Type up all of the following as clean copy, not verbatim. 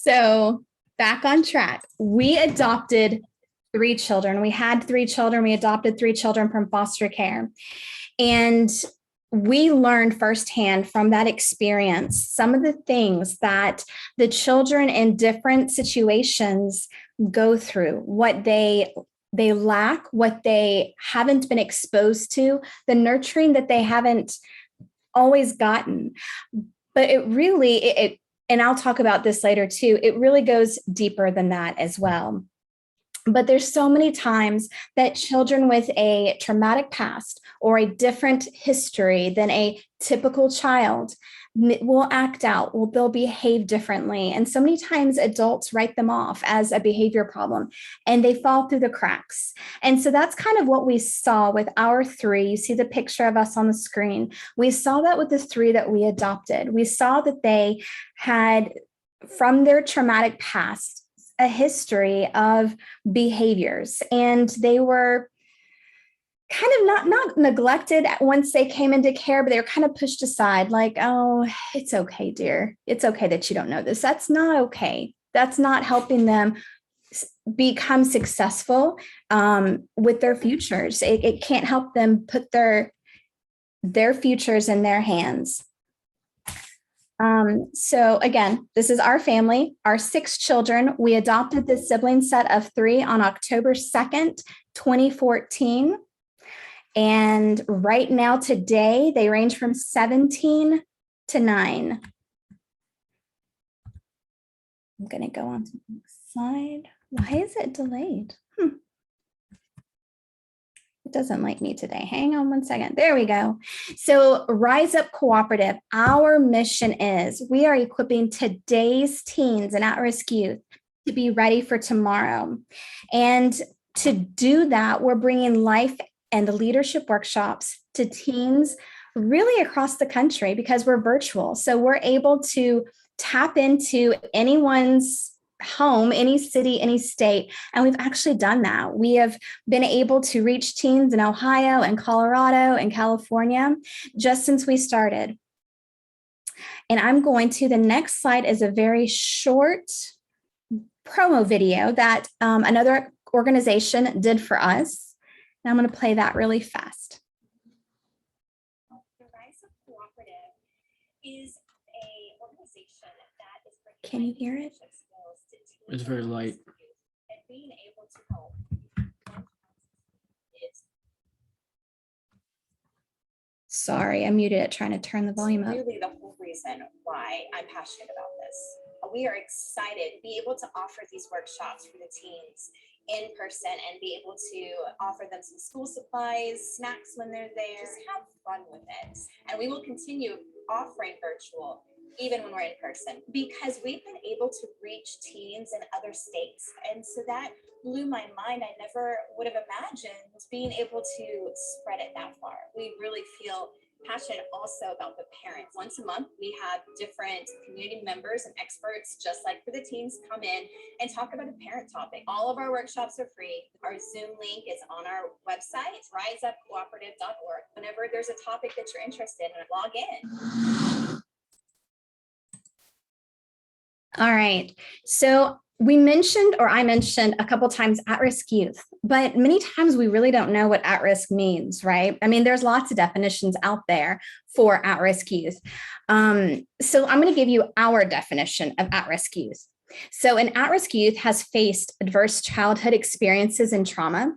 So back on track, we adopted 3 children. We had 3 children. We adopted 3 children from foster care. And we learned firsthand from that experience some of the things that the children in different situations go through, what they lack, what they haven't been exposed to, the nurturing that they haven't always gotten. But it really, and I'll talk about this later too, it really goes deeper than that as well. But there's so many times that children with a traumatic past or a different history than a typical child will act out, they'll behave differently. And so many times adults write them off as a behavior problem and they fall through the cracks. And so that's kind of what we saw with our 3. You see the picture of us on the screen. We saw that with the 3 that we adopted. We saw that they had, from their traumatic past, a history of behaviors, and they were kind of not neglected once they came into care, but they were kind of pushed aside like, oh, it's okay, dear. It's okay that you don't know this. That's not okay. That's not helping them become successful with their futures. It can't help them put their futures in their hands. So again, this is our family, our 6 children. We adopted this sibling set of 3 on October 2nd, 2014. And right now, today, they range from 17 to 9. I'm going to go on to the next slide. Why is it delayed? It doesn't like me today. Hang on one second. There we go. So Rise Up Cooperative, our mission is we are equipping today's teens and at-risk youth to be ready for tomorrow. And to do that, we're bringing life and leadership workshops to teens really across the country because we're virtual. So we're able to tap into anyone's home, any city, any state. And we've actually done that. We have been able to reach teens in Ohio and Colorado and California just since we started. And I'm going to, the next slide is a very short promo video that another organization did for us. And I'm going to play that really fast. The Rise Up Cooperative is an organization that is bringing, can you hear it? It's very light. And being able to help is. Sorry, I muted it trying to turn the volume up. Really the whole reason why I'm passionate about this. We are excited to be able to offer these workshops for the teens in person and be able to offer them some school supplies, snacks when they're there, just have fun with it. And we will continue offering virtual even when we're in person, because we've been able to reach teens in other states. And so that blew my mind. I never would have imagined being able to spread it that far. We really feel passionate also about the parents. Once a month, we have different community members and experts, just like for the teens, come in and talk about a parent topic. All of our workshops are free. Our Zoom link is on our website, riseupcooperative.org. Whenever there's a topic that you're interested in, log in. All right. So we mentioned, or I mentioned a couple times at-risk youth, but many times we really don't know what at-risk means, right? I mean, there's lots of definitions out there for at-risk youth. So I'm going to give you our definition of at-risk youth. So an at-risk youth has faced adverse childhood experiences and trauma.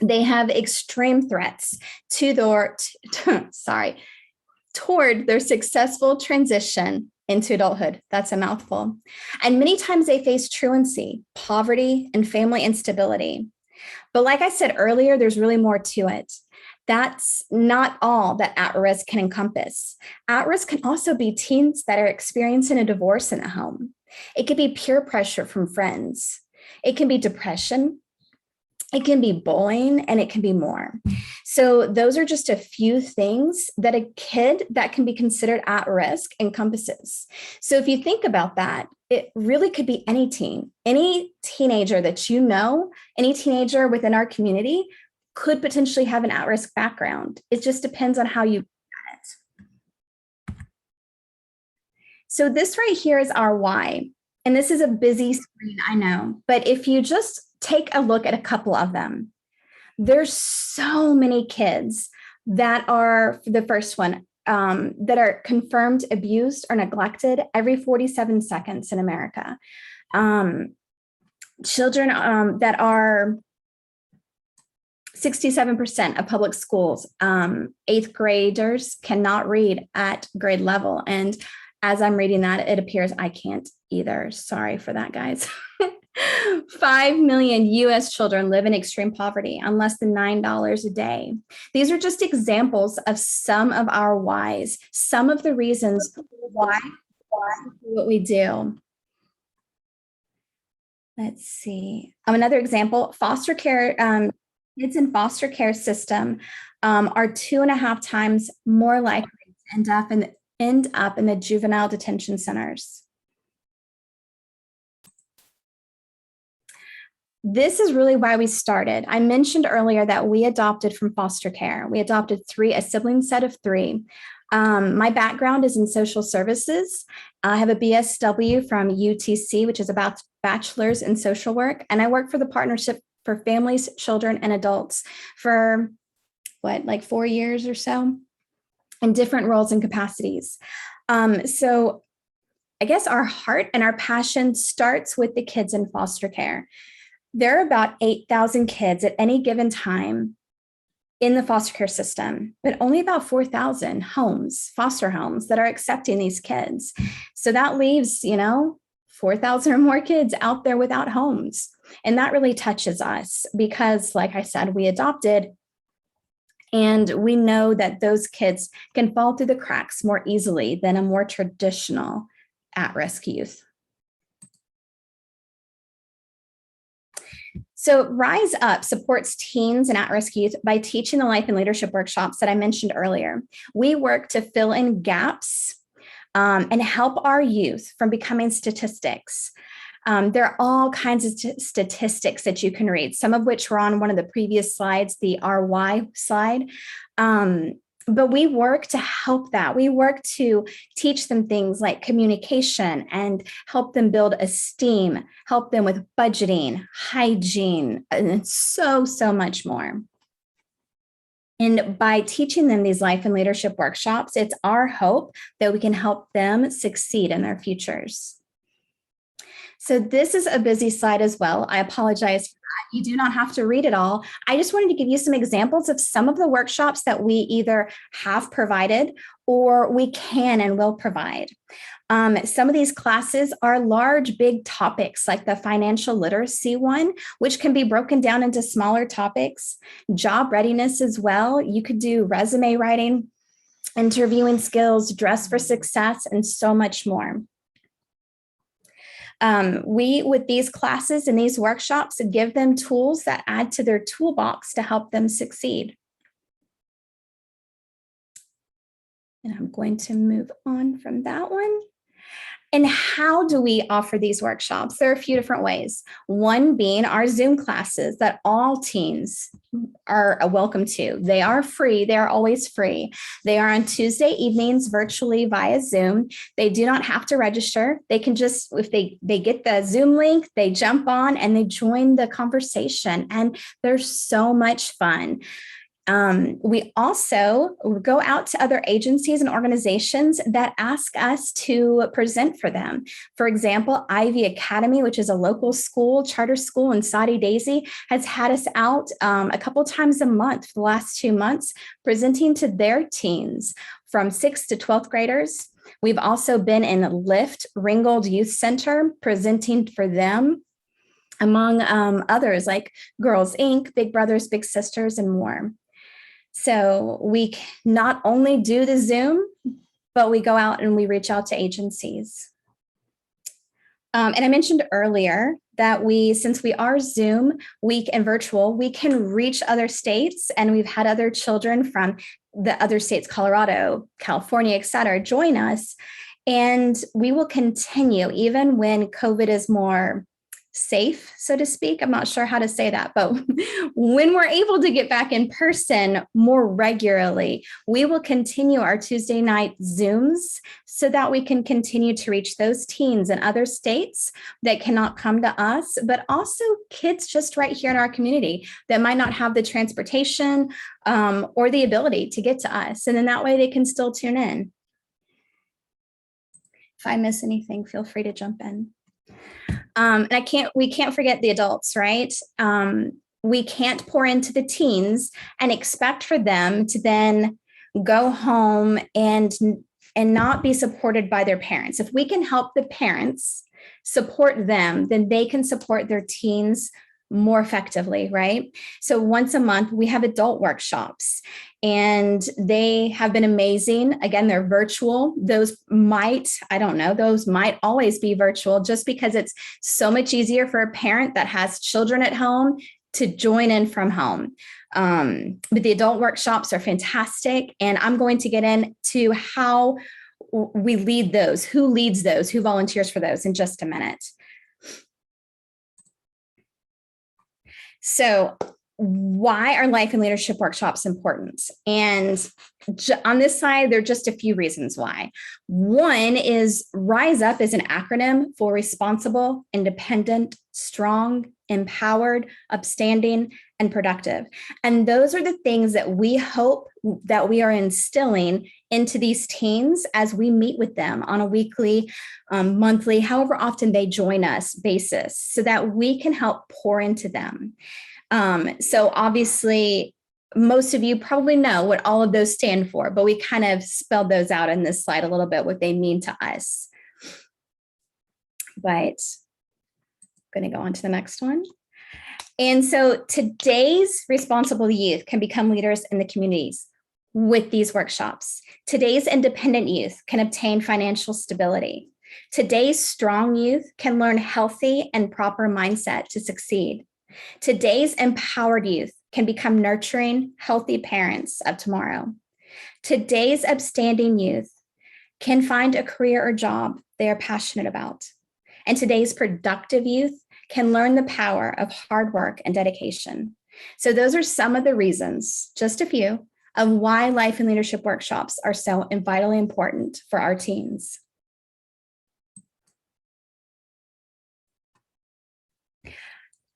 They have extreme threats to toward their successful transition into adulthood. That's a mouthful. And many times they face truancy, poverty, and family instability. But like I said earlier, there's really more to it. That's not all that at-risk can encompass. At-risk can also be teens that are experiencing a divorce in the home. It could be peer pressure from friends. It can be depression. It can be bullying, and it can be more. So those are just a few things that a kid that can be considered at risk encompasses. So if you think about that, it really could be any teen, any teenager that you know, any teenager within our community could potentially have an at-risk background. It just depends on how you look at it. So this right here is our why. And this is a busy screen, I know, but if you just take a look at a couple of them, there's so many kids that are, the first one, that are confirmed abused or neglected every 47 seconds in America. Children that are 67% of public schools, eighth graders cannot read at grade level. And as I'm reading that, it appears I can't either. Sorry for that, guys. 5 million US children live in extreme poverty on less than $9 a day. These are just examples of some of our whys, some of the reasons why we do what we do. Let's see. Another example, foster care, kids in foster care system are 2.5 times more likely to end up in the juvenile detention centers. This is really why we started. I mentioned earlier that we adopted from foster care. We adopted a sibling set of 3. My background is in social services. I have a BSW from UTC, which is about bachelor's in social work. And I work for the Partnership for Families, Children, and Adults for like 4 years or so in different roles and capacities. So I guess our heart and our passion starts with the kids in foster care. There are about 8,000 kids at any given time in the foster care system, but only about 4,000 homes, foster homes, that are accepting these kids. So that leaves, 4,000 or more kids out there without homes. And that really touches us because, like I said, we adopted, and we know that those kids can fall through the cracks more easily than a more traditional at-risk youth. So Rise Up supports teens and at-risk youth by teaching the life and leadership workshops that I mentioned earlier. We work to fill in gaps and help our youth from becoming statistics. There are all kinds of statistics that you can read, some of which were on one of the previous slides, the RY slide. But we work to help that. We work to teach them things like communication and help them build esteem, help them with budgeting, hygiene, and so much more. And by teaching them these life and leadership workshops, it's our hope that we can help them succeed in their futures. So this is a busy slide as well. I apologize for that. You do not have to read it all. I just wanted to give you some examples of some of the workshops that we either have provided or we can and will provide. Some of these classes are large, big topics like the financial literacy one, which can be broken down into smaller topics. Job readiness as well. You could do resume writing, interviewing skills, dress for success, and so much more. We, with these classes and these workshops, give them tools that add to their toolbox to help them succeed. And I'm going to move on from that one. And how do we offer these workshops? There are a few different ways. One being our Zoom classes that all teens are welcome to. They are free. They are always free. They are on Tuesday evenings virtually via Zoom. They do not have to register. They can just, if they get the Zoom link, they jump on and they join the conversation. And they're so much fun. We also go out to other agencies and organizations that ask us to present for them. For example, Ivy Academy, which is a local school, charter school in Saudi Daisy, has had us out a couple times a month for the last 2 months, presenting to their teens from 6th to 12th graders. We've also been in Lift Ringgold Youth Center, presenting for them, among others like Girls Inc., Big Brothers, Big Sisters, and more. So we not only do the Zoom, but we go out and we reach out to agencies. And I mentioned earlier that since we are Zoom week and virtual, we can reach other states, and we've had other children from the other states, Colorado, California, et cetera, join us. And we will continue even when COVID is more safe, so to speak. I'm not sure how to say that, but when we're able to get back in person more regularly, we will continue our Tuesday night Zooms so that we can continue to reach those teens in other states that cannot come to us, but also kids just right here in our community that might not have the transportation or the ability to get to us. And then that way they can still tune in. If I miss anything, feel free to jump in. And we can't forget the adults, right? We can't pour into the teens and expect for them to then go home and not be supported by their parents. If we can help the parents support them, then they can support their teens more effectively, right? So once a month, we have adult workshops and they have been amazing. Again, they're virtual. Those might always be virtual just because it's so much easier for a parent that has children at home to join in from home. But the adult workshops are fantastic. And I'm going to get into how we lead those, who leads those, who volunteers for those in just a minute. So why are life and leadership workshops important? And on this side, there are just a few reasons why. One is RISE UP is an acronym for responsible, independent, strong, empowered, upstanding, and productive. And those are the things that we hope that we are instilling into these teens as we meet with them on a weekly, monthly, however often they join us basis, so that we can help pour into them. So obviously, most of you probably know what all of those stand for, but we kind of spelled those out in this slide a little bit, what they mean to us. But I'm going to go on to the next one. And so today's responsible youth can become leaders in the communities with these workshops. Today's independent youth can obtain financial stability. Today's strong youth can learn healthy and proper mindset to succeed. Today's empowered youth can become nurturing, healthy parents of tomorrow. Today's upstanding youth can find a career or job they are passionate about. And today's productive youth can learn the power of hard work and dedication. So those are some of the reasons, just a few, of why life and leadership workshops are so vitally important for our teens.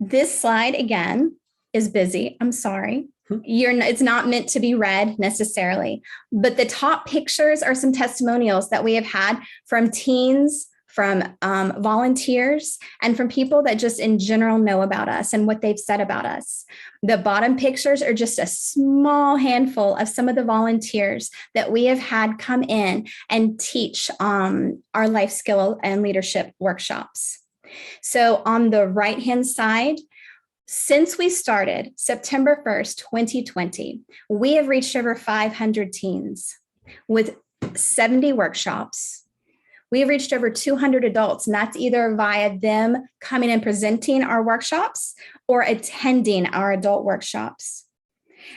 This slide, again, is busy. I'm sorry. It's not meant to be read necessarily, but the top pictures are some testimonials that we have had from teens, from volunteers, and from people that just in general know about us and what they've said about us. The bottom pictures are just a small handful of some of the volunteers that we have had come in and teach our life skill and leadership workshops. So on the right-hand side, since we started September 1st, 2020, we have reached over 500 teens with 70 workshops. We have reached over 200 adults, and that's either via them coming and presenting our workshops or attending our adult workshops.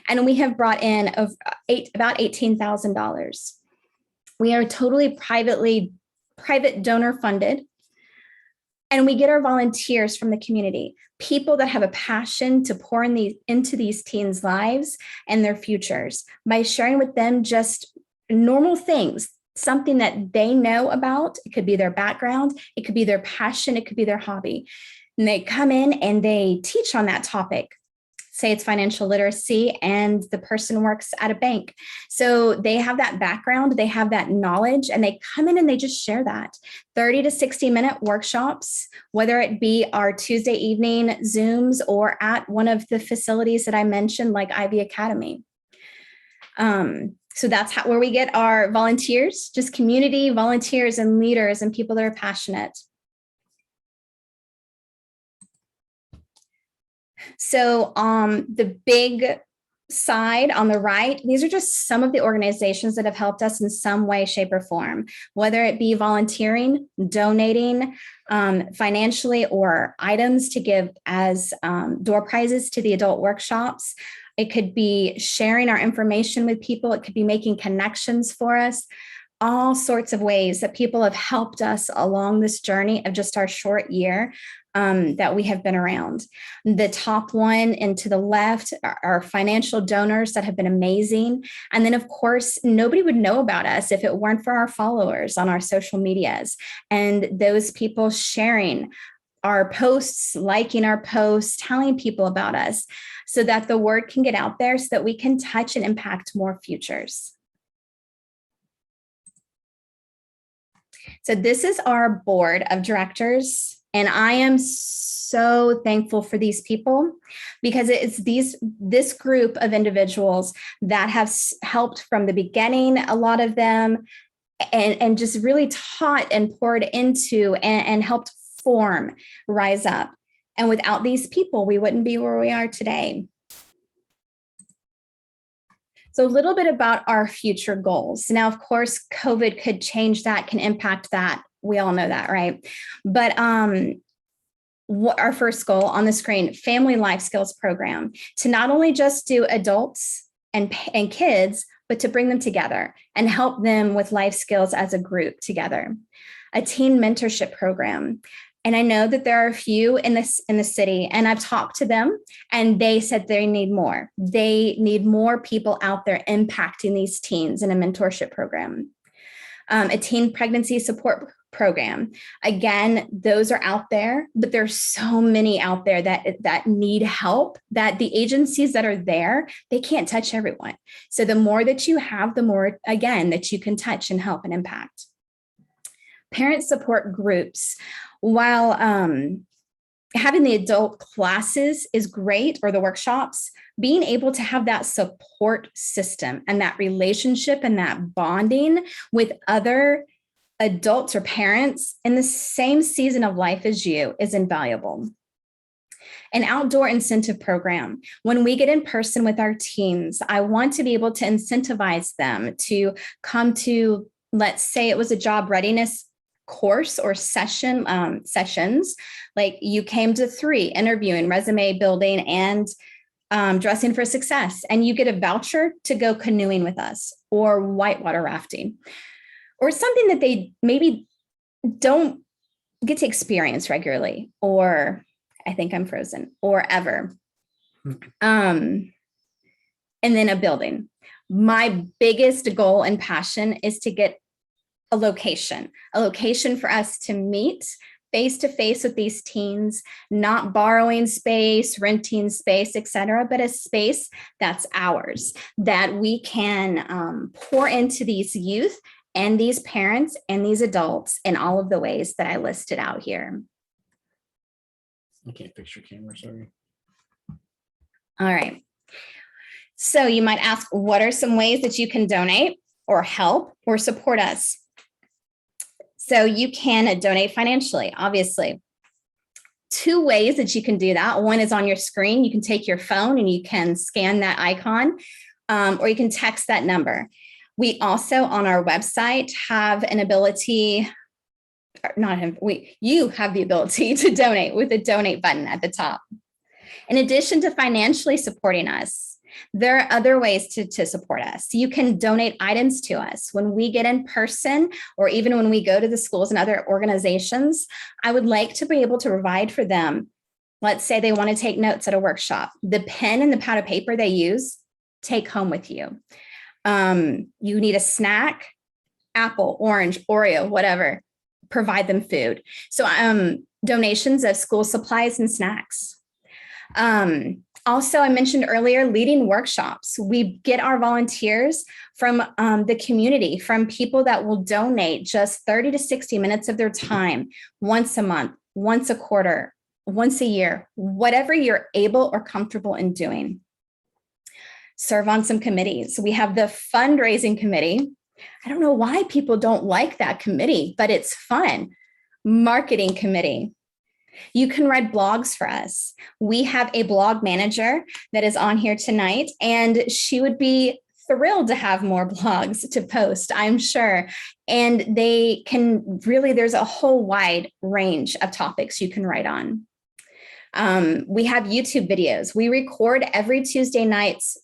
And we have brought in about $18,000. We are totally private donor funded. And we get our volunteers from the community, people that have a passion to pour into these teens' lives and their futures by sharing with them just normal things, something that they know about. It could be their background, it could be their passion, it could be their hobby. And they come in and they teach on that topic. Say it's financial literacy and the person works at a bank. So they have that background, they have that knowledge, and they come in and they just share that. 30 to 60-minute workshops, whether it be our Tuesday evening Zooms or at one of the facilities that I mentioned, like Ivy Academy. So that's where we get our volunteers, just community volunteers and leaders and people that are passionate. So the big side on the right, these are just some of the organizations that have helped us in some way, shape, or form, whether it be volunteering, donating financially, or items to give as door prizes to the adult workshops. It could be sharing our information with people. It could be making connections for us. all sorts of ways that people have helped us along this journey of just our short year that we have been around. The top one and to the left are financial donors that have been amazing. And then, of course, nobody would know about us if it weren't for our followers on our social medias and those people sharing our posts, liking our posts, telling people about us so that the word can get out there so that we can touch and impact more futures. So this is our board of directors, and I am so thankful for these people because it's this group of individuals that have helped from the beginning, a lot of them, and just really taught and poured into and helped form Rise Up. And without these people, we wouldn't be where we are today. So a little bit about our future goals. Now, of course, COVID could change that, can impact that. We all know that, right? But what our first goal on the screen, Family Life Skills Program, to not only just do adults and kids, but to bring them together and help them with life skills as a group together. A teen mentorship program. And I know that there are a few in the city, and I've talked to them and they said they need more. They need more people out there impacting these teens in a mentorship program. A teen pregnancy support program. Again, those are out there, but there's so many out there that need help, that the agencies that are there, they can't touch everyone. So the more that you have, the more, again, that you can touch and help and impact. Parent support groups. While having the adult classes is great, or the workshops, being able to have that support system and that relationship and that bonding with other adults or parents in the same season of life as you is invaluable. An outdoor incentive program. When we get in person with our teams, I want to be able to incentivize them to come to, let's say it was a job readiness course or sessions, like you came to 3, interviewing, resume building, and dressing for success, and you get a voucher to go canoeing with us or whitewater rafting, or something that they maybe don't get to experience regularly, or I think I'm frozen, or ever. And then a building. My biggest goal and passion is to get a location for us to meet face to face with these teens, not borrowing space, renting space, etc., but a space that's ours, that we can pour into these youth and these parents and these adults in all of the ways that I listed out here. I can't fix your camera, sorry. All right. So you might ask, what are some ways that you can donate or help or support us? So you can donate financially, obviously. 2 ways that you can do that. One is on your screen. You can take your phone and you can scan that icon, or you can text that number. We also on our website have an ability, you have the ability to donate with a donate button at the top. In addition to financially supporting us, there are other ways to support us. You can donate items to us. When we get in person, or even when we go to the schools and other organizations, I would like to be able to provide for them. Let's say they want to take notes at a workshop. The pen and the pad of paper they use, take home with you. You need a snack, apple, orange, Oreo, whatever, provide them food. So donations of school supplies and snacks. Also, I mentioned earlier, leading workshops. We get our volunteers from the community, from people that will donate just 30 to 60 minutes of their time once a month, once a quarter, once a year, whatever you're able or comfortable in doing. Serve on some committees. We have the fundraising committee. I don't know why people don't like that committee, but it's fun. Marketing committee. You can write blogs for us. We have a blog manager that is on here tonight, and she would be thrilled to have more blogs to post, I'm sure. And they can really, there's a whole wide range of topics you can write on. We have YouTube videos. We record every Tuesday nights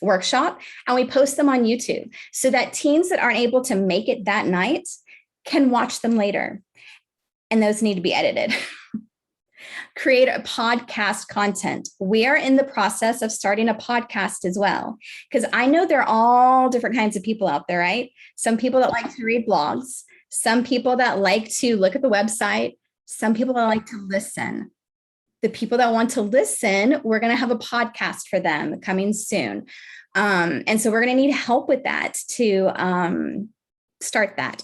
workshop, and we post them on YouTube so that teens that aren't able to make it that night can watch them later. And those need to be edited. Create a podcast content. We are in the process of starting a podcast as well, because I know there are all different kinds of people out there, right? Some people that like to read blogs, some people that like to look at the website, some people that like to listen. The people that want to listen, we're going to have a podcast for them coming soon. And so we're going to need help with that to start that.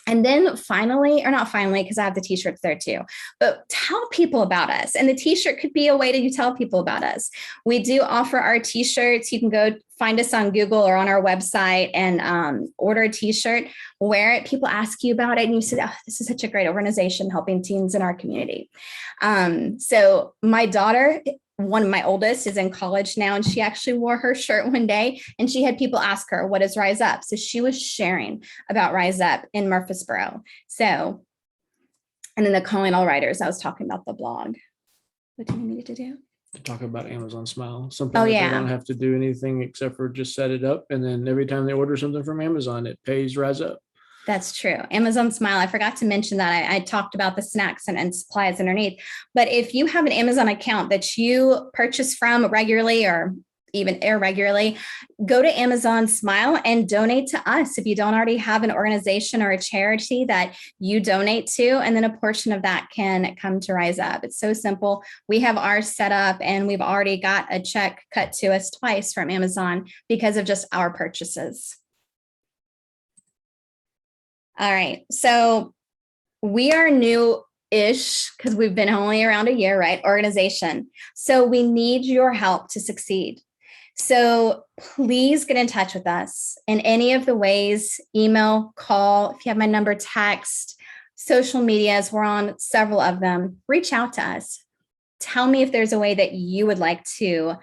And then finally, or not finally, because I have the t-shirts there too, but tell people about us. And the t-shirt could be a way to tell people about us. We do offer our t-shirts. You can go find us on Google or on our website and order a t-shirt, wear it. People ask you about it and you say, oh, this is such a great organization helping teens in our community. So my daughter, one of my oldest, is in college now, and she actually wore her shirt one day and she had people ask her, what is Rise Up? So she was sharing about Rise Up in Murfreesboro. So, and then the Calling All Writers, I was talking about the blog. What do you need me to do? To talk about Amazon Smile, something Oh, that yeah. they don't have to do anything except for just set it up. And then every time they order something from Amazon, it pays Rise Up. That's true. Amazon Smile. I forgot to mention that. I talked about the snacks and supplies underneath. But if you have an Amazon account that you purchase from regularly or even irregularly, go to Amazon Smile and donate to us if you don't already have an organization or a charity that you donate to. And then a portion of that can come to Rise Up. It's so simple. We have ours set up and we've already got a check cut to us twice from Amazon because of just our purchases. All right, so we are new-ish because we've been only around a year, right? Organization. So we need your help to succeed. So please get in touch with us in any of the ways, email, call, if you have my number, text, social medias, we're on several of them. Reach out to us. Tell me if there's a way that you would like to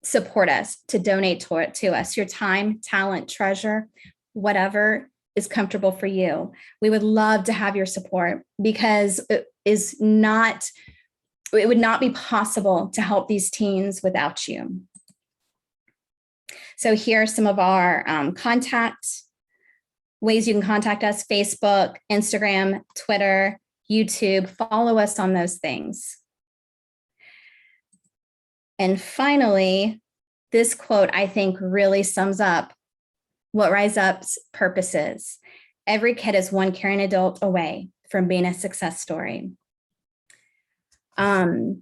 support us, to donate to us, your time, talent, treasure, whatever is comfortable for you. We would love to have your support because it would not be possible to help these teens without you. So here are some of our contact ways you can contact us: Facebook, Instagram, Twitter, YouTube. Follow us on those things. And finally, this quote I think really sums up what Rise Up's purpose is. Every kid is one caring adult away from being a success story. I'm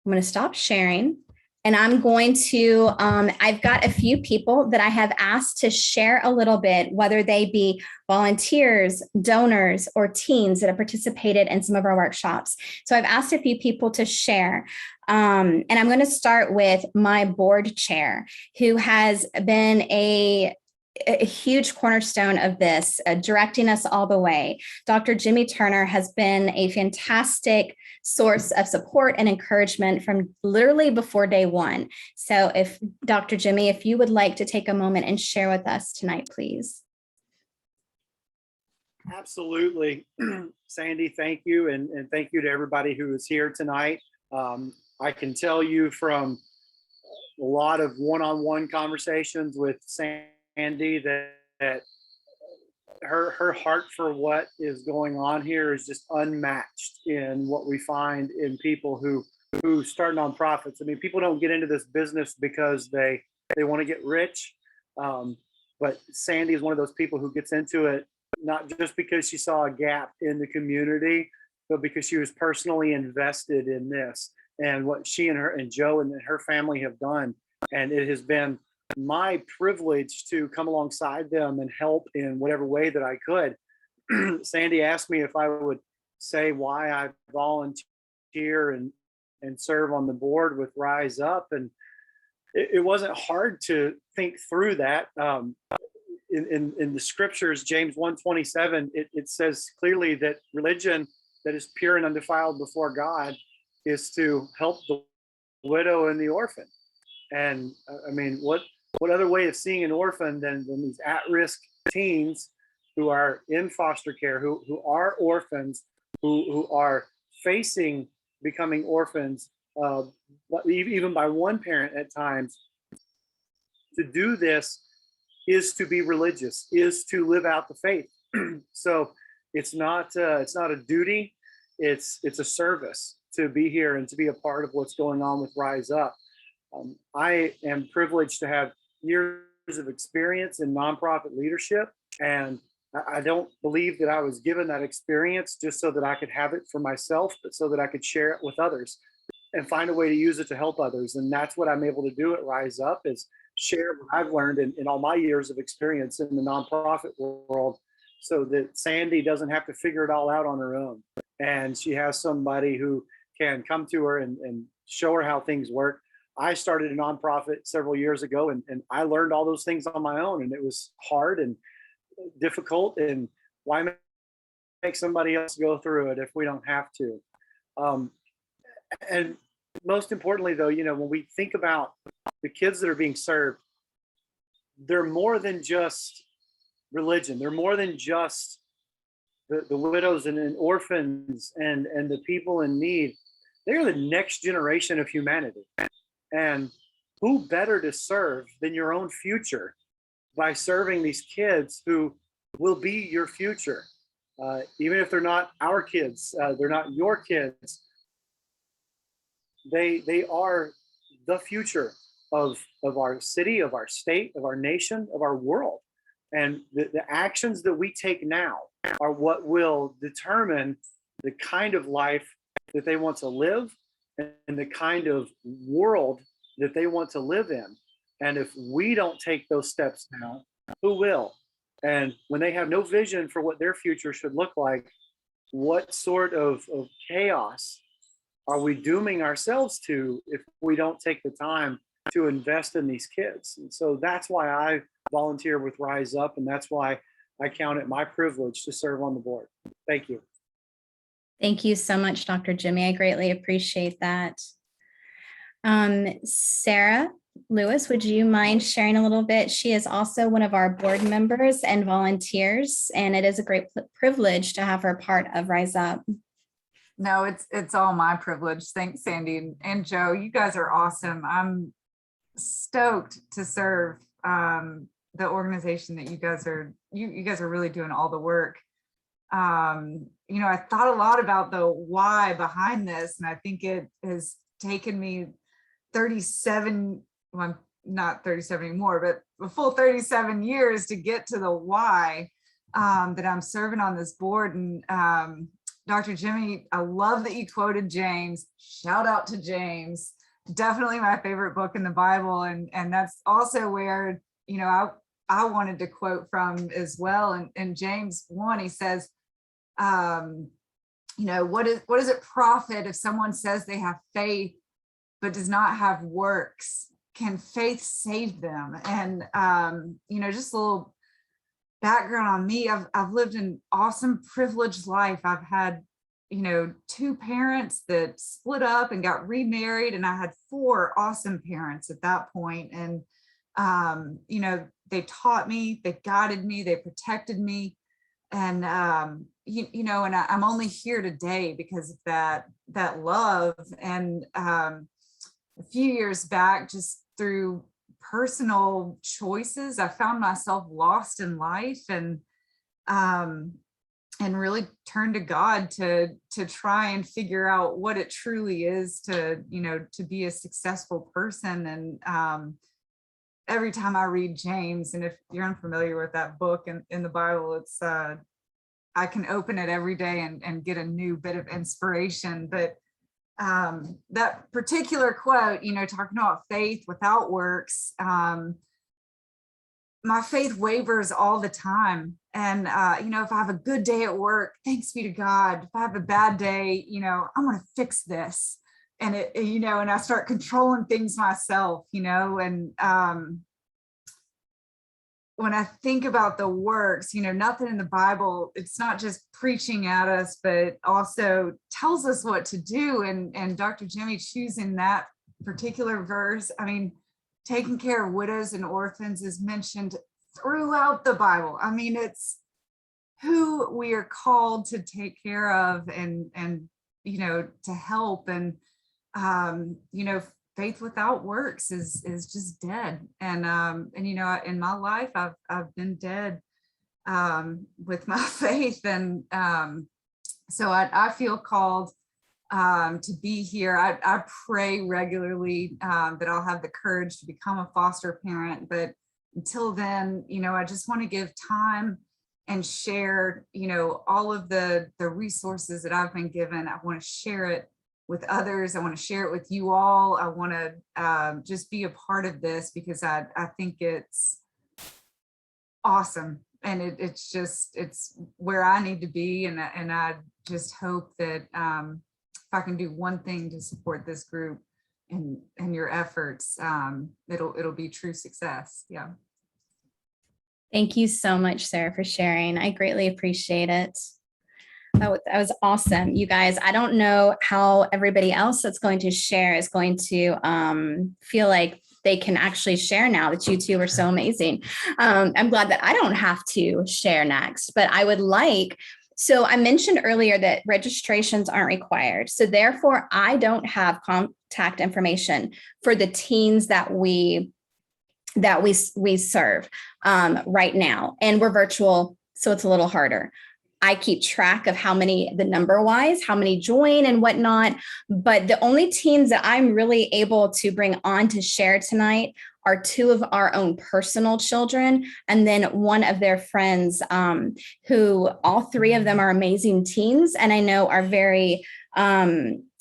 going to stop sharing and I'm going to, I've got a few people that I have asked to share a little bit, whether they be volunteers, donors, or teens that have participated in some of our workshops. So I've asked a few people to share. And I'm going to start with my board chair, who has been a huge cornerstone of this, directing us all the way. Dr. Jimmy Turner has been a fantastic source of support and encouragement from literally before day one. So if Dr. Jimmy, if you would like to take a moment and share with us tonight, please. Absolutely. Sandy, thank you. And thank you to everybody who is here tonight. I can tell you from a lot of one-on-one conversations with Sandy that her heart for what is going on here is just unmatched in what we find in people who start nonprofits. I mean, people don't get into this business because they want to get rich. But Sandy is one of those people who gets into it not just because she saw a gap in the community, but because she was personally invested in this and what she and Joe and her family have done. And it has been my privilege to come alongside them and help in whatever way that I could. Sandy asked me if I would say why I volunteer and serve on the board with Rise Up. And it wasn't hard to think through that. In the scriptures, James 1:27, it says clearly that religion that is pure and undefiled before God is to help the widow and the orphan. And I mean, what other way of seeing an orphan than these at-risk teens who are in foster care, who are orphans, who are facing becoming orphans, even by one parent at times. to do this is to be religious, is to live out the faith. So it's not a duty, it's a service to be here and to be a part of what's going on with Rise Up. I am privileged to have years of experience in nonprofit leadership, and I don't believe that I was given that experience just so that I could have it for myself, but so that I could share it with others and find a way to use it to help others. And that's what I'm able to do at Rise Up, is share what I've learned in all my years of experience in the nonprofit world, so that Sandy doesn't have to figure it all out on her own. And she has somebody who can come to her and show her how things work. I started a nonprofit several years ago, and I learned all those things on my own, and it was hard and difficult. And why make somebody else go through it if we don't have to? And most importantly, though, when we think about the kids that are being served, they're more than just religion. They're more than just the widows and orphans and the people in need. They're the next generation of humanity. And who better to serve than your own future by serving these kids who will be your future? Even if they're not our kids, they're not your kids, they are the future of our city, of our state, of our nation, of our world. And the actions that we take now are what will determine the kind of life that they want to live and the kind of world that they want to live in. And if we don't take those steps now, who will? And when they have no vision for what their future should look like, what sort of chaos are we dooming ourselves to if we don't take the time to invest in these kids? And so that's why I volunteer with Rise Up, and that's why I count it my privilege to serve on the board. Thank you. Thank you so much, Dr. Jimmy. I greatly appreciate that. Sarah Lewis, would you mind sharing a little bit? She is also one of our board members and volunteers, and it is a great privilege to have her part of Rise Up. No, it's all my privilege. Thanks, Sandy and Joe. You guys are awesome. I'm stoked to serve the organization that you guys are really doing all the work. I thought a lot about the why behind this, and I think it has taken me 37, well, I'm not 37 anymore, but a full 37 years to get to the why that I'm serving on this board. And Dr. Jimmy, I love that you quoted James. Shout out to James. Definitely my favorite book in the Bible. And that's also where, I wanted to quote from as well. And in James 1, he says, what does it profit if someone says they have faith but does not have works? Can faith save them? And just a little background on me. I've lived an awesome, privileged life. I've had, 2 parents that split up and got remarried, and I had 4 awesome parents at that point. And they taught me, they guided me, they protected me. And and I'm only here today because of that love. And a few years back, just through personal choices, I found myself lost in life, and really turned to God to try and figure out what it truly is to be a successful person. And every time I read James, and if you're unfamiliar with that book in the Bible, it's I can open it every day and get a new bit of inspiration. But that particular quote, talking about faith without works, my faith wavers all the time. And, if I have a good day at work, thanks be to God. If I have a bad day, I want to fix this. And and I start controlling things myself, and when I think about the works, nothing in the Bible, it's not just preaching at us, but also tells us what to do. And Dr. Jimmy choosing that particular verse, taking care of widows and orphans is mentioned throughout the Bible. It's who we are called to take care of and to help. And, faith without works is just dead. And you know, in my life, I've been dead with my faith. And so I feel called to be here. I pray regularly that I'll have the courage to become a foster parent. But until then, you know, I just want to give time and share, you know, all of the resources that I've been given. I want to share it with others. I want to share it with you all. I want to just be a part of this because I think it's awesome. And it's where I need to be. And I just hope that if I can do one thing to support this group and your efforts, it'll be true success. Yeah. Thank you so much, Sarah, for sharing. I greatly appreciate it. That was awesome. You guys, I don't know how everybody else that's going to share is going to feel like they can actually share now that you two are so amazing. I'm glad that I don't have to share next, but I would like, so I mentioned earlier that registrations aren't required. So therefore, I don't have contact information for the teens that we serve right now. And we're virtual, so it's a little harder. I keep track of how many, the number wise, how many join and whatnot. But the only teens that I'm really able to bring on to share tonight are two of our own personal children, and then one of their friends, who all three of them are amazing teens. And I know are very,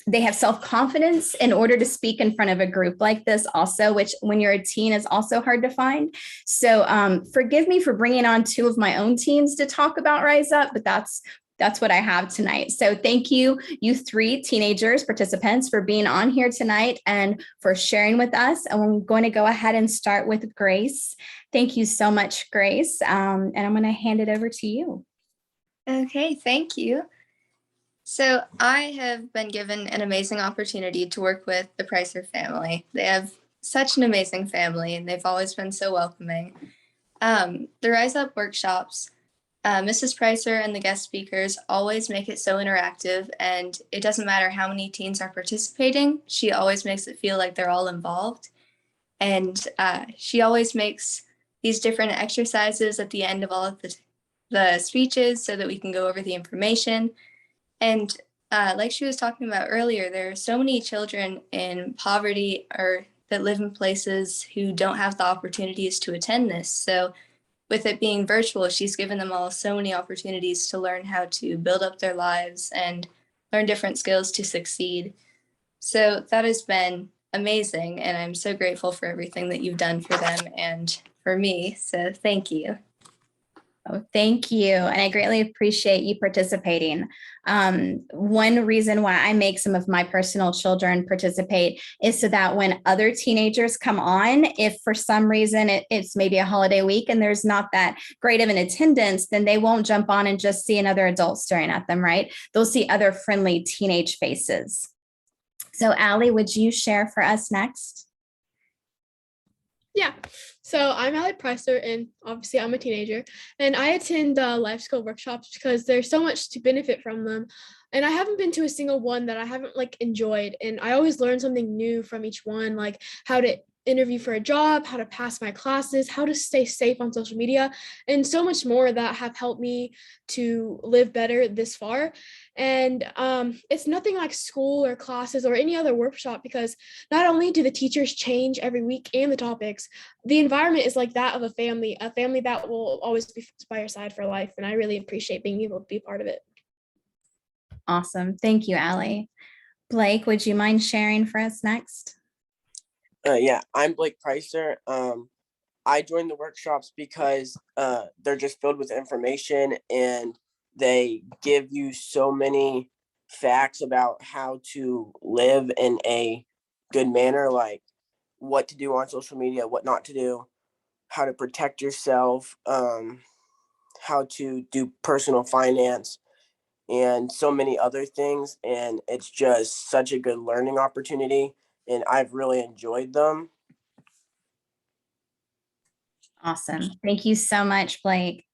they have self-confidence in order to speak in front of a group like this also, which when you're a teen is also hard to find. So forgive me for bringing on two of my own teens to talk about Rise Up, but that's what I have tonight. So thank you, you three teenagers participants, for being on here tonight and for sharing with us. And we're going to go ahead and start with Grace. Thank you so much, Grace. And I'm going to hand it over to you. Okay, thank you. So I have been given an amazing opportunity to work with the Pricer family. They have such an amazing family, and they've always been so welcoming. The Rise Up workshops, Mrs. Pricer and the guest speakers always make it so interactive, and it doesn't matter how many teens are participating, she always makes it feel like they're all involved. And she always makes these different exercises at the end of all of the speeches so that we can go over the information. And like she was talking about earlier, there are so many children in poverty or that live in places who don't have the opportunities to attend this. So with it being virtual, she's given them all so many opportunities to learn how to build up their lives and learn different skills to succeed. So that has been amazing. And I'm so grateful for everything that you've done for them and for me. So thank you. Oh, thank you. And I greatly appreciate you participating. One reason why I make some of my personal children participate is so that when other teenagers come on, if for some reason it's maybe a holiday week and there's not that great of an attendance, then they won't jump on and just see another adult staring at them, right? They'll see other friendly teenage faces. So Allie, would you share for us next? Yeah, so I'm Allie Pricer, and obviously I'm a teenager, and I attend life skill workshops because there's so much to benefit from them. And I haven't been to a single one that I haven't enjoyed, and I always learn something new from each one, like how to interview for a job, how to pass my classes, how to stay safe on social media, and so much more that have helped me to live better this far. And it's nothing like school or classes or any other workshop, because not only do the teachers change every week and the topics, the environment is like that of a family that will always be by your side for life. And I really appreciate being able to be part of it. Awesome. Thank you, Allie. Blake, would you mind sharing for us next? Yeah, I'm Blake Pricer. I joined the workshops because they're just filled with information, and they give you so many facts about how to live in a good manner, like what to do on social media, what not to do, how to protect yourself, how to do personal finance, and so many other things. And it's just such a good learning opportunity, and I've really enjoyed them. Awesome. Thank you so much, Blake.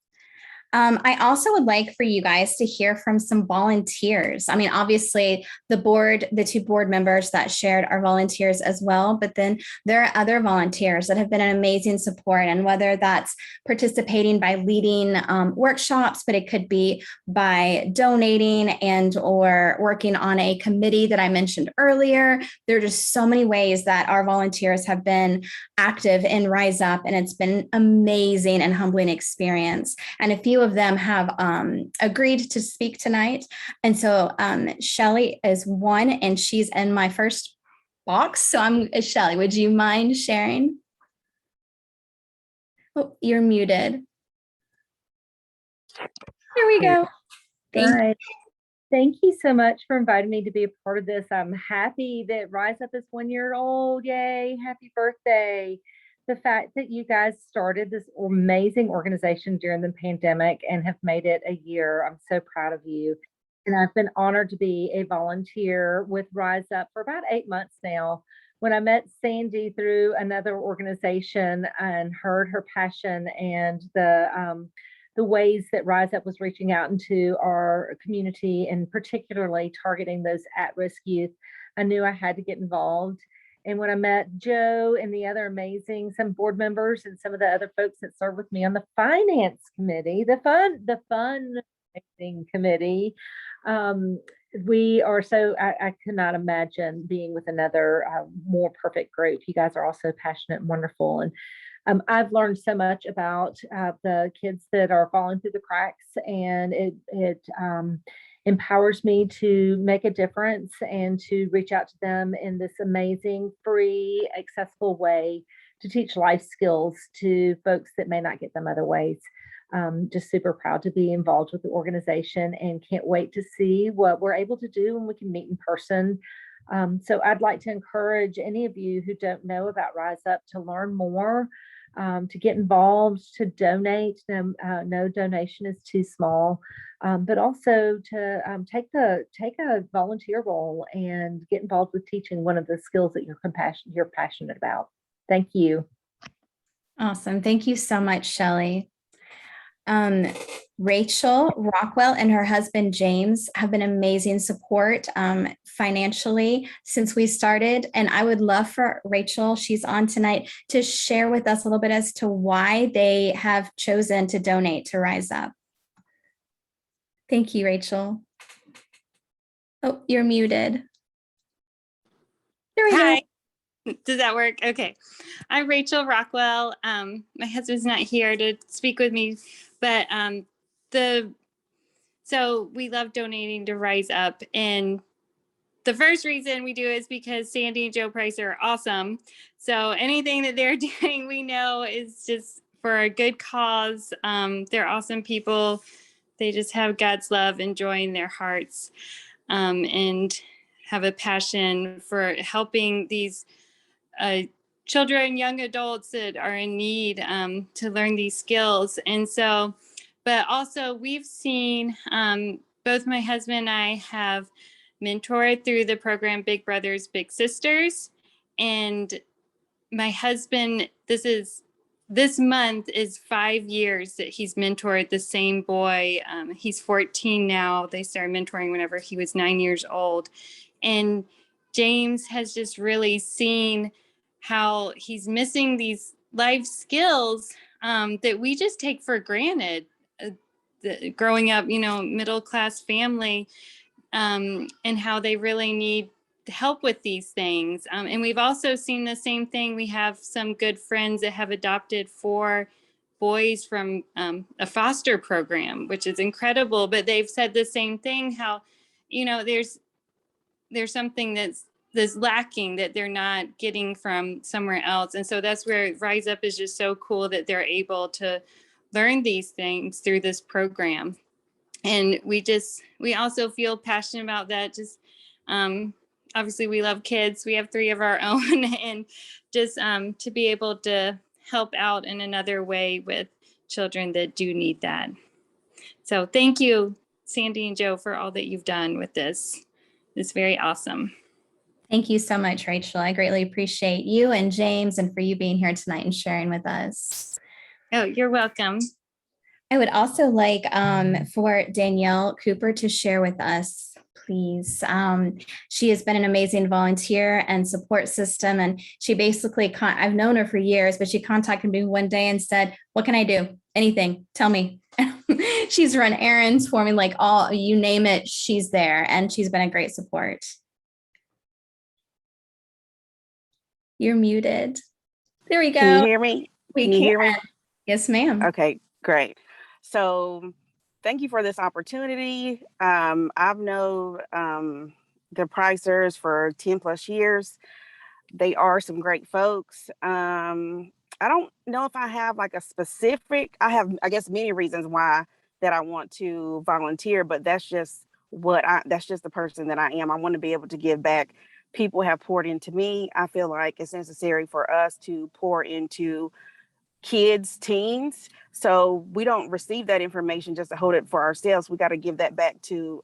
I also would like for you guys to hear from some volunteers. I mean, obviously, the two board members that shared are volunteers as well, but then there are other volunteers that have been an amazing support. And whether that's participating by leading workshops, but it could be by donating and or working on a committee that I mentioned earlier. There are just so many ways that our volunteers have been active in Rise Up, and it's been an amazing and humbling experience. And a few of them have agreed to speak tonight. And so Shelly is one, and she's in my first box. So Shelly, would you mind sharing? Oh, you're muted. Here we go. Right. Thank you so much for inviting me to be a part of this. I'm happy that Rise Up is 1 year old. Yay, happy birthday. The fact that you guys started this amazing organization during the pandemic and have made it a year, I'm so proud of you. And I've been honored to be a volunteer with Rise Up for about 8 months now. When I met Sandy through another organization and heard her passion and the ways that Rise Up was reaching out into our community and particularly targeting those at-risk youth, I knew I had to get involved. And when I met Joe and the other some board members and some of the other folks that served with me on the finance committee, the fundraising committee, we are I could not imagine being with another more perfect group. You guys are all so passionate and wonderful. And I've learned so much about the kids that are falling through the cracks, and it empowers me to make a difference and to reach out to them in this amazing, free, accessible way to teach life skills to folks that may not get them other ways. Just super proud to be involved with the organization and can't wait to see what we're able to do when we can meet in person. So I'd like to encourage any of you who don't know about Rise Up to learn more, to get involved, to donate. No donation is too small, but also to take a volunteer role and get involved with teaching one of the skills that you're passionate about. Thank you. Awesome. Thank you so much, Shelly. Rachel Rockwell and her husband James have been amazing support financially since we started. And I would love for Rachel, she's on tonight, to share with us a little bit as to why they have chosen to donate to Rise Up. Thank you, Rachel. Oh, you're muted. There we Hi. go. Does that work? Okay. I'm Rachel Rockwell. My husband's not here to speak with me, but so we love donating to Rise Up. And the first reason we do is because Sandy and Joe Price are awesome. So anything that they're doing, we know is just for a good cause. They're awesome people. They just have God's love and joy in their hearts, and have a passion for helping these children, young adults that are in need to learn these skills. And so, but also we've seen, both my husband and I have mentored through the program Big Brothers, Big Sisters. And my husband, this month is 5 years that he's mentored the same boy. He's 14 now. They started mentoring whenever he was 9 years old. And James has just really seen how he's missing these life skills that we just take for granted. Growing up, middle class family, and how they really need help with these things. And we've also seen the same thing. We have some good friends that have adopted 4 boys from a foster program, which is incredible. But they've said the same thing, how, there's something that's lacking that they're not getting from somewhere else. And so that's where Rise Up is just so cool, that they're able to learn these things through this program. And we also feel passionate about that. Just obviously we love kids. We have 3 of our own, and just to be able to help out in another way with children that do need that. So thank you, Sandy and Joe, for all that you've done with this. It's very awesome. Thank you so much, Rachel. I greatly appreciate you and James and for you being here tonight and sharing with us. Oh, you're welcome. I would also like for Danielle Cooper to share with us, please. She has been an amazing volunteer and support system. And she basically, I've known her for years, but she contacted me one day and said, what can I do? Anything, tell me. She's run errands for me, like all, you name it, she's there. And she's been a great support. You're muted. There we go. Can you hear me? We Can you hear me? Yes, ma'am. Okay, great. So thank you for this opportunity. I've known the Pricers for 10 plus years. They are some great folks. I don't know if I have like a specific, I have, I guess, many reasons why that I want to volunteer, but that's just that's just the person that I am. I want to be able to give back. People have poured into me. I feel like it's necessary for us to pour into kids, teens. So we don't receive that information just to hold it for ourselves. We got to give that back to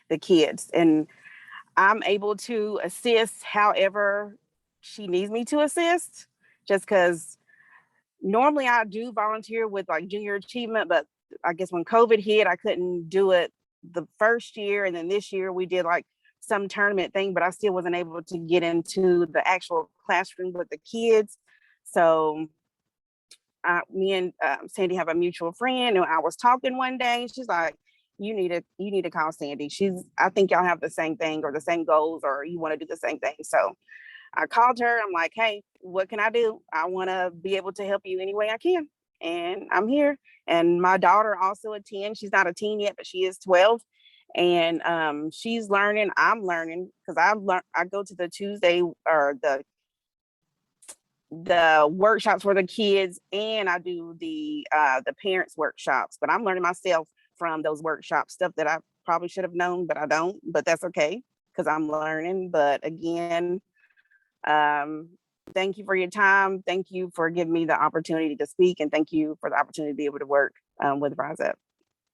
the kids. And I'm able to assist however she needs me to assist, just because normally I do volunteer with like junior achievement, but I guess when COVID hit, I couldn't do it the first year. And then this year we did like some tournament thing, but I still wasn't able to get into the actual classroom with the kids. So me and Sandy have a mutual friend, and I was talking one day, and she's like, you need to call Sandy. I think y'all have the same thing or the same goals, or you want to do the same thing. So I called her. I'm like, hey, what can I do? I want to be able to help you any way I can. And I'm here. And my daughter also a 10. She's not a teen yet, but she is 12. And she's learning. I'm learning because I go to the Tuesday or the workshops for the kids, and I do the parents workshops, but I'm learning myself from those workshops, stuff that I probably should have known, but I don't, but that's okay because I'm learning. But again, thank you for your time. Thank you for giving me the opportunity to speak, and thank you for the opportunity to be able to work with Rise Up.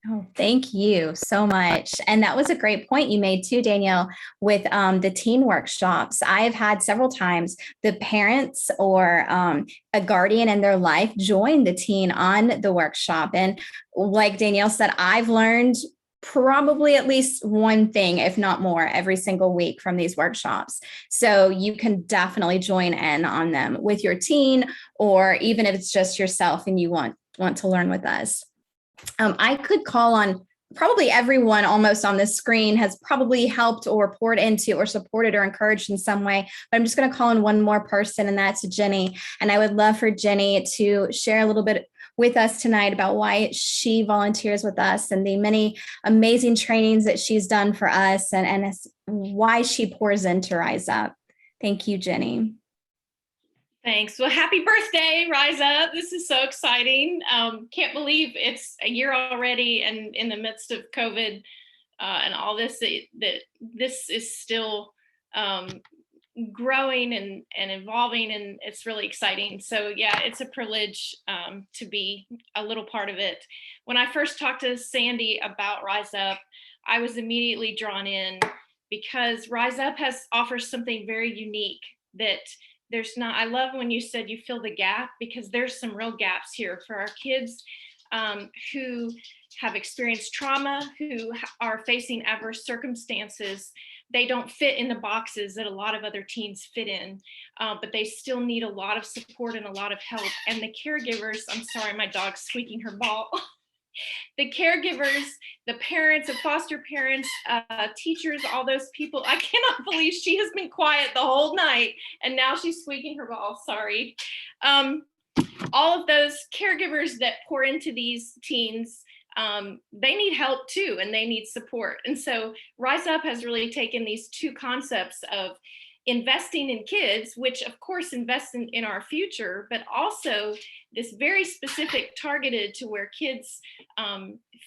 Oh, thank you so much. And that was a great point you made too, Danielle, with the teen workshops. I've had several times the parents or a guardian in their life join the teen on the workshop. And like Danielle said, I've learned probably at least one thing, if not more, every single week from these workshops. So you can definitely join in on them with your teen, or even if it's just yourself and you want to learn with us. I could call on probably everyone almost on this screen has probably helped or poured into or supported or encouraged in some way. But I'm just going to call on one more person, and that's Jenny. And I would love for Jenny to share a little bit with us tonight about why she volunteers with us and the many amazing trainings that she's done for us, and why she pours into Rise Up. Thank you, Jenny. Thanks. Well, happy birthday, Rise Up. This is so exciting. Can't believe it's a year already, and in the midst of COVID and all this, that this is still growing and evolving, and it's really exciting. So yeah, it's a privilege to be a little part of it. When I first talked to Sandy about Rise Up, I was immediately drawn in because Rise Up offers something very unique that there's not. I love when you said you fill the gap, because there's some real gaps here for our kids who have experienced trauma, who are facing adverse circumstances. They don't fit in the boxes that a lot of other teens fit in, but they still need a lot of support and a lot of help. And the caregivers, I'm sorry, my dog's squeaking her ball. The caregivers, the parents, the foster parents, teachers, all those people. I cannot believe she has been quiet the whole night, and now she's squeaking her ball. Sorry. All of those caregivers that pour into these teens, they need help too, and they need support. And so Rise Up has really taken these two concepts of investing in kids, which of course invests in our future, but also this very specific targeted to where kids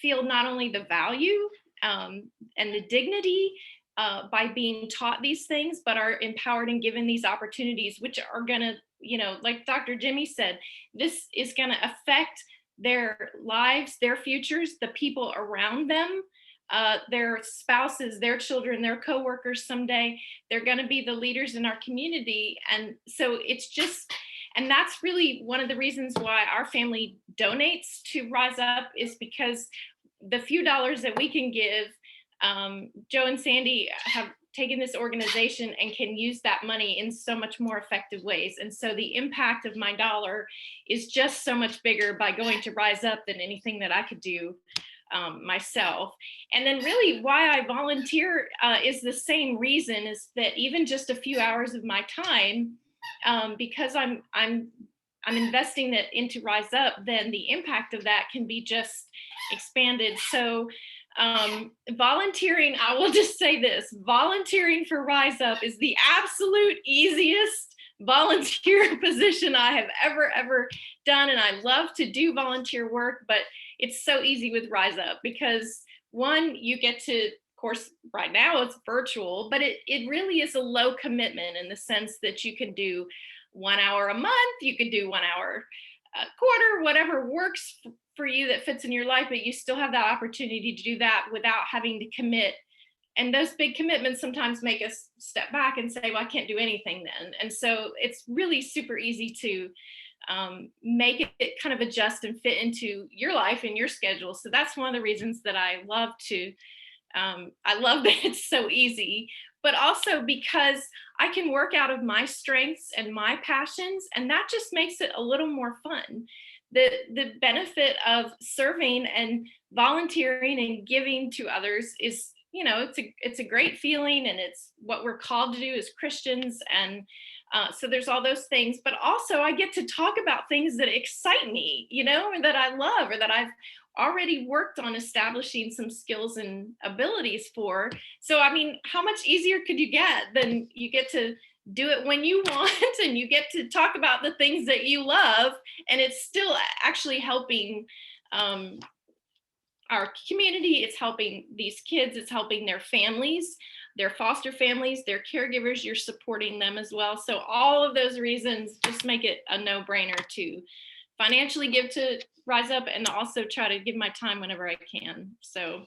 feel not only the value and the dignity by being taught these things, but are empowered and given these opportunities, which are gonna, like Dr. Jimmy said, this is gonna affect their lives, their futures, the people around them, their spouses, their children, their coworkers someday. They're going to be the leaders in our community. And so it's just, And that's really one of the reasons why our family donates to Rise Up, is because the few dollars that we can give, Joe and Sandy have taken this organization and can use that money in so much more effective ways. And so the impact of my dollar is just so much bigger by going to Rise Up than anything that I could do myself. And then really why I volunteer is the same reason, is that even just a few hours of my time, because I'm investing that into Rise Up, then the impact of that can be just expanded. So volunteering, I will just say this, volunteering for Rise Up is the absolute easiest volunteer position I have ever done. And I love to do volunteer work, but it's so easy with Rise Up because one, you get to, of course, right now it's virtual, but it really is a low commitment in the sense that you can do 1 hour a month, you can do 1 hour a quarter, whatever works for you that fits in your life, but you still have that opportunity to do that without having to commit. And those big commitments sometimes make us step back and say, well, I can't do anything then. And so it's really super easy to make it kind of adjust and fit into your life and your schedule. So that's one of the reasons that I love that it's so easy, but also because I can work out of my strengths and my passions, and that just makes it a little more fun. The benefit of serving and volunteering and giving to others is, it's a great feeling, and it's what we're called to do as Christians. And so there's all those things, but also I get to talk about things that excite me, or that I love, or that I've already worked on establishing some skills and abilities for. So, I mean, how much easier could you get than you get to do it when you want, and you get to talk about the things that you love, and it's still actually helping our community, it's helping these kids, it's helping their families, their foster families, their caregivers, you're supporting them as well. So all of those reasons just make it a no-brainer to financially give to Rise Up, and also try to give my time whenever I can. So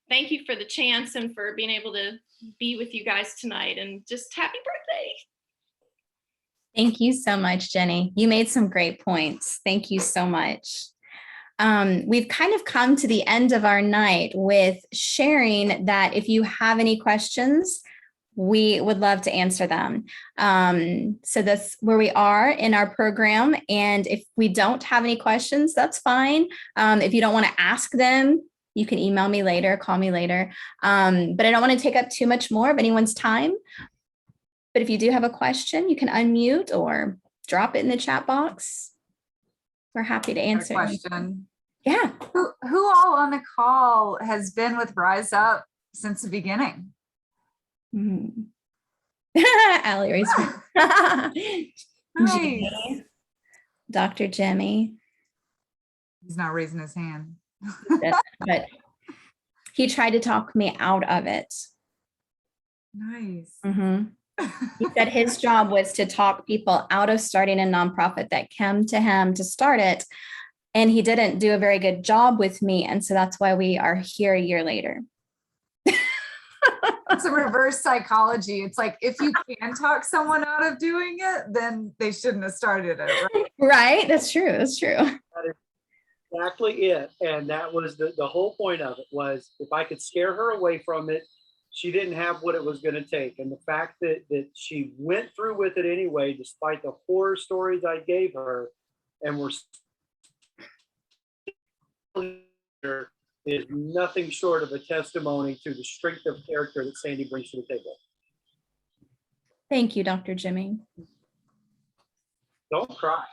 thank you for the chance and for being able to be with you guys tonight, and just happy birthday. Thank you so much, Jenny. You made some great points. Thank you so much. We've kind of come to the end of our night with sharing that if you have any questions, we would love to answer them. So that's where we are in our program. And if we don't have any questions, that's fine. If you don't want to ask them, you can email me later, call me later. But I don't want to take up too much more of anyone's time. But if you do have a question, you can unmute or drop it in the chat box. We're happy to answer. Question. Yeah. Who all on the call has been with Rise Up since the beginning? Allie raised Nice. Dr. Jimmy. He's not raising his hand. But he tried to talk me out of it. Nice. He said his job was to talk people out of starting a nonprofit that came to him to start it. And he didn't do a very good job with me. And so that's why we are here a year later. It's a reverse psychology. It's like, if you can talk someone out of doing it, then they shouldn't have started it. Right? Right? That's true. That's true. That is exactly it. And that was the whole point of it, was if I could scare her away from it, she didn't have what it was going to take. And the fact that she went through with it anyway, despite the horror stories I gave her, and we're is nothing short of a testimony to the strength of character that Sandy brings to the table. Thank you, Dr. Jimmy. Don't cry.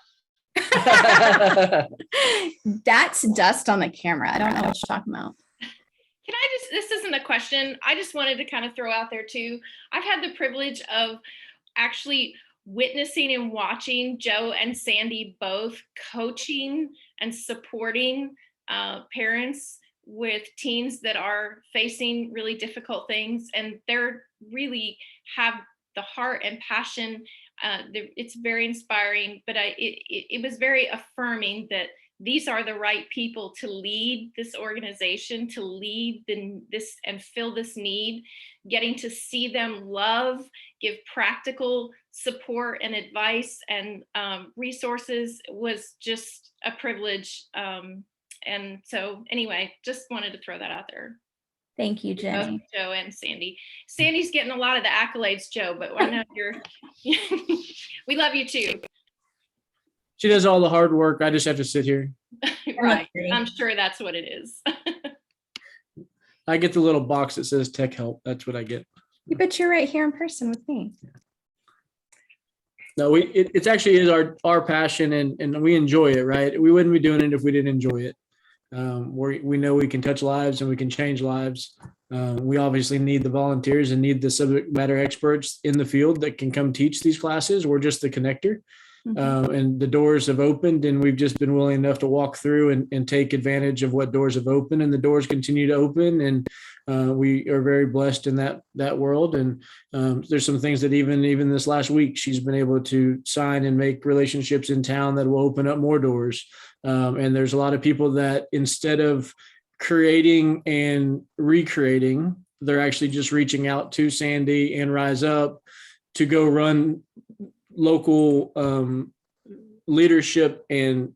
That's dust on the camera. I don't know what you're talking about. Can I this isn't a question. I just wanted to kind of throw out there too. I've had the privilege of actually witnessing and watching Joe and Sandy both coaching and supporting parents with teens that are facing really difficult things, and they're really have the heart and passion. It's very inspiring, but it was very affirming that these are the right people to lead this organization, to lead this and fill this need. Getting to see them love, give practical support and advice and resources was just a privilege. And so anyway, just wanted to throw that out there. Thank you, Both Jenny. Joe and Sandy. Sandy's getting a lot of the accolades, Joe, but I know you're, we love you too. She does all the hard work. I just have to sit here. Right. I'm sure that's what it is. I get the little box that says tech help. That's what I get. But you're right here in person with me. No, it actually is our passion, and we enjoy it, right? We wouldn't be doing it if we didn't enjoy it. We know we can touch lives and we can change lives. We obviously need the volunteers and need the subject matter experts in the field that can come teach these classes. We're just the connector. And the doors have opened, and we've just been willing enough to walk through and take advantage of what doors have opened, and the doors continue to open. And we are very blessed in that world. And there's some things that even this last week, she's been able to sign and make relationships in town that will open up more doors. And there's a lot of people that instead of creating and recreating, they're actually just reaching out to Sandy and Rise Up to go run local leadership and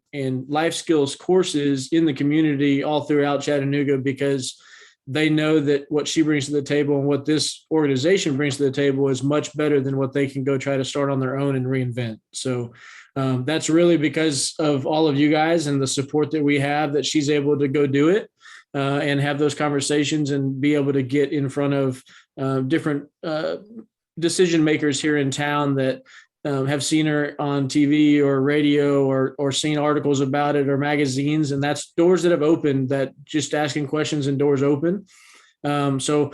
life skills courses in the community all throughout Chattanooga, because they know that what she brings to the table and what this organization brings to the table is much better than what they can go try to start on their own and reinvent. So that's really because of all of you guys and the support that we have, that she's able to go do it and have those conversations and be able to get in front of different decision makers here in town that have seen her on TV or radio or seen articles about it or magazines. And that's doors that have opened, that just asking questions and doors open. So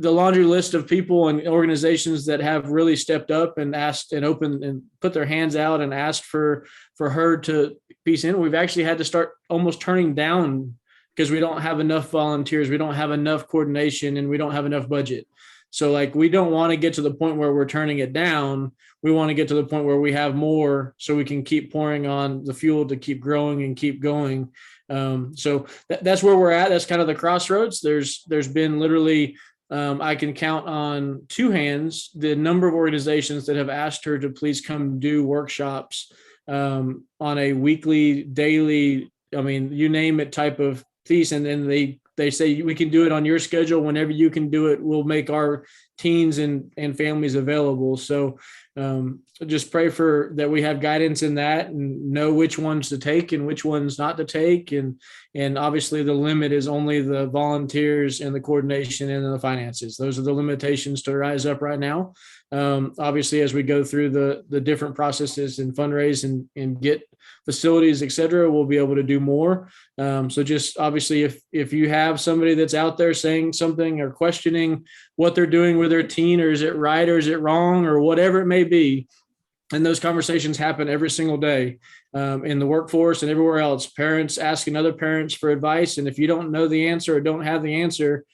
the laundry list of people and organizations that have really stepped up and asked and opened and put their hands out and asked for her to piece in, we've actually had to start almost turning down because we don't have enough volunteers, we don't have enough coordination, and we don't have enough budget. So like, we don't want to get to the point where we're turning it down. We want to get to the point where we have more so we can keep pouring on the fuel to keep growing and keep going. So that's where we're at. That's kind of the crossroads. There's been literally, I can count on two hands the number of organizations that have asked her to please come do workshops on a weekly, daily, I mean, you name it type of piece. And then they say, we can do it on your schedule. Whenever you can do it, we'll make our teens and families available. So just pray for that we have guidance in that and know which ones to take and which ones not to take. And obviously the limit is only the volunteers and the coordination and the finances. Those are the limitations to Rise Up right now. Obviously, as we go through the different processes and fundraise and get facilities, et cetera, we'll be able to do more. So just obviously, if you have somebody that's out there saying something or questioning what they're doing with their teen, or is it right or is it wrong or whatever it may be, and those conversations happen every single day in the workforce and everywhere else, parents asking other parents for advice. And if you don't know the answer or don't have the answer,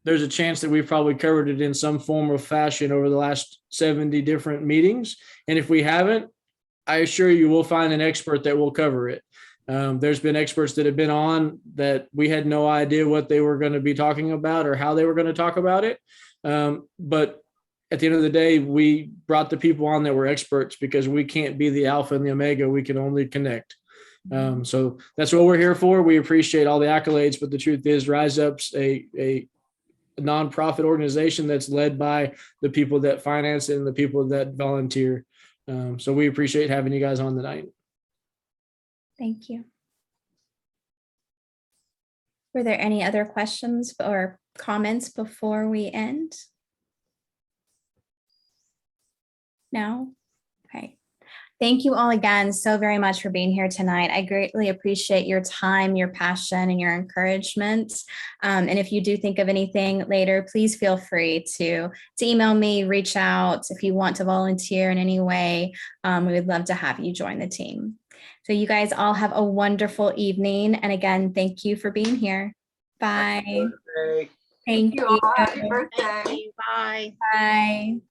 there's a chance that we've probably covered it in some form of fashion over the last 70 different meetings. And if we haven't, I assure you we'll find an expert that will cover it. There's been experts that have been on that we had no idea what they were going to be talking about or how they were going to talk about it. But at the end of the day, we brought the people on that were experts because we can't be the alpha and the omega. We can only connect. So that's what we're here for. We appreciate all the accolades, but the truth is Rise Up's a nonprofit organization that's led by the people that finance it and the people that volunteer. So we appreciate having you guys on tonight. Thank you. Were there any other questions or comments before we end? No? Okay. Thank you all again so very much for being here tonight. I greatly appreciate your time, your passion, and your encouragement. And if you do think of anything later, please feel free to email me, reach out. If you want to volunteer in any way, we would love to have you join the team. So you guys all have a wonderful evening. And again, thank you for being here. Bye. Thank you. Happy birthday. Bye. Bye.